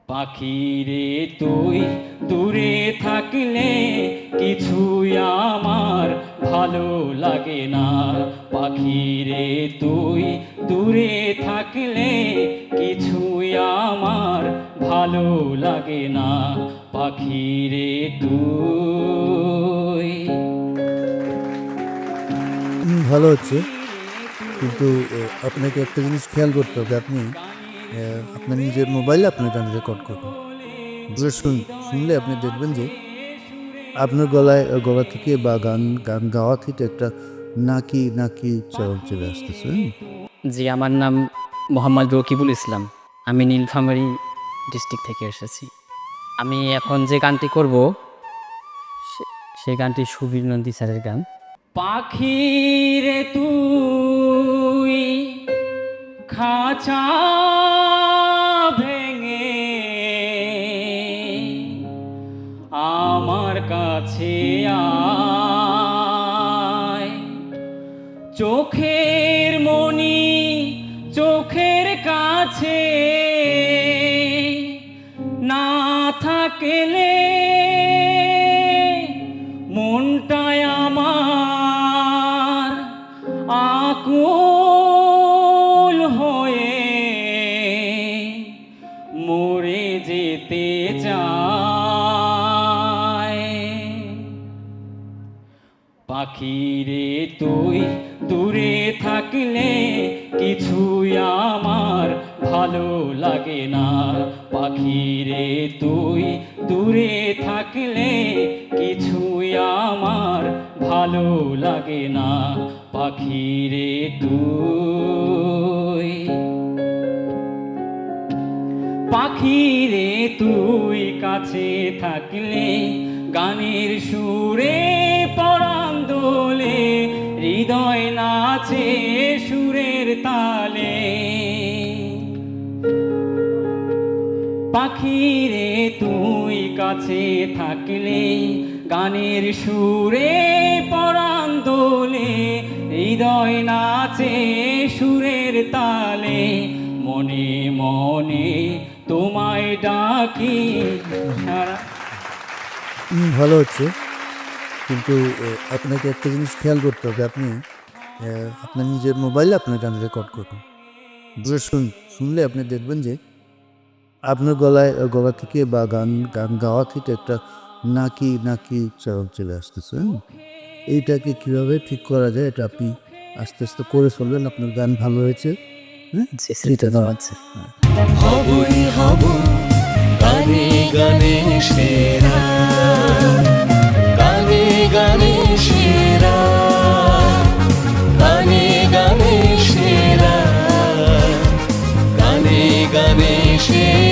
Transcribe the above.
পাখিরে তুই দূরে থাকলে কিছুই আমার ভালো লাগে না। পাখিরে তুই দূরে থাকলে কিছুই আমার ভালো লাগে না। পাখিরে তুই ভালো হচ্ছে, কিন্তু আপনাকে একটা জিনিস খেয়াল করতে হবে। আপনি আপনার নিজের মোবাইলে আপনি গান রেকর্ড করুন। শুনলে আপনি দেখবেন যে আপনার গলা থেকে বা গান গান গাওয়া থেকে একটা নাকি নাকি চলে আসতেছে। জি, আমার নাম মোহাম্মদ রকিবুল ইসলাম। আমি নীলফামারী ডিস্ট্রিক্ট থেকে এসেছি। আমি এখন যে গানটি করব সেই গানটি সুবীর নন্দী স্যারের গান। পাখিরে তুই খাঁচা ভেঙে আমার কাছে আয়, চোখের মনি চোখের কাছে না থাকলে মনটায় আমার আকুল হয়ে মরে যেতে চায়। পাখিরে তুই দূরে থাকলে কিছুই আমার ভালো লাগে না। পাখিরে তুই দূরে থাকলে কিছুই আমার ভালো লাগে না। পাখিরে তুই পাখিরে তুই কাছে থাকলে গানের সুরে পরাণ দোলে, হৃদয় নাচে সুরের তালে। পাখিরে তুই কাছে থাকলে গানের সুরে পরাণ দোলে, হৃদয় নাচে সুরের তালে। মনে মনে তোমায় ডাকি সারা। ভালো হচ্ছে, কিন্তু আপনাকে একটা জিনিস খেয়াল করতে হবে। আপনি আপনার নিজের মোবাইলে আপনার গান রেকর্ড করুন। শুনলে আপনি দেখবেন যে আপনার গলা থেকে বা গান গাওয়া থেকে একটা নাকি নাকি চলে আসতেছে। এইটাকে কিভাবে ঠিক করা যায় এটা আপনি আস্তে আস্তে করে চলবেন। আপনার গান ভালো হয়েছে। জি, সেটা তো আছে। হবই হব গানে গানে সেরা, গানে গানে সেরা, গানে গানে সেরা, গানে গানে সেরা।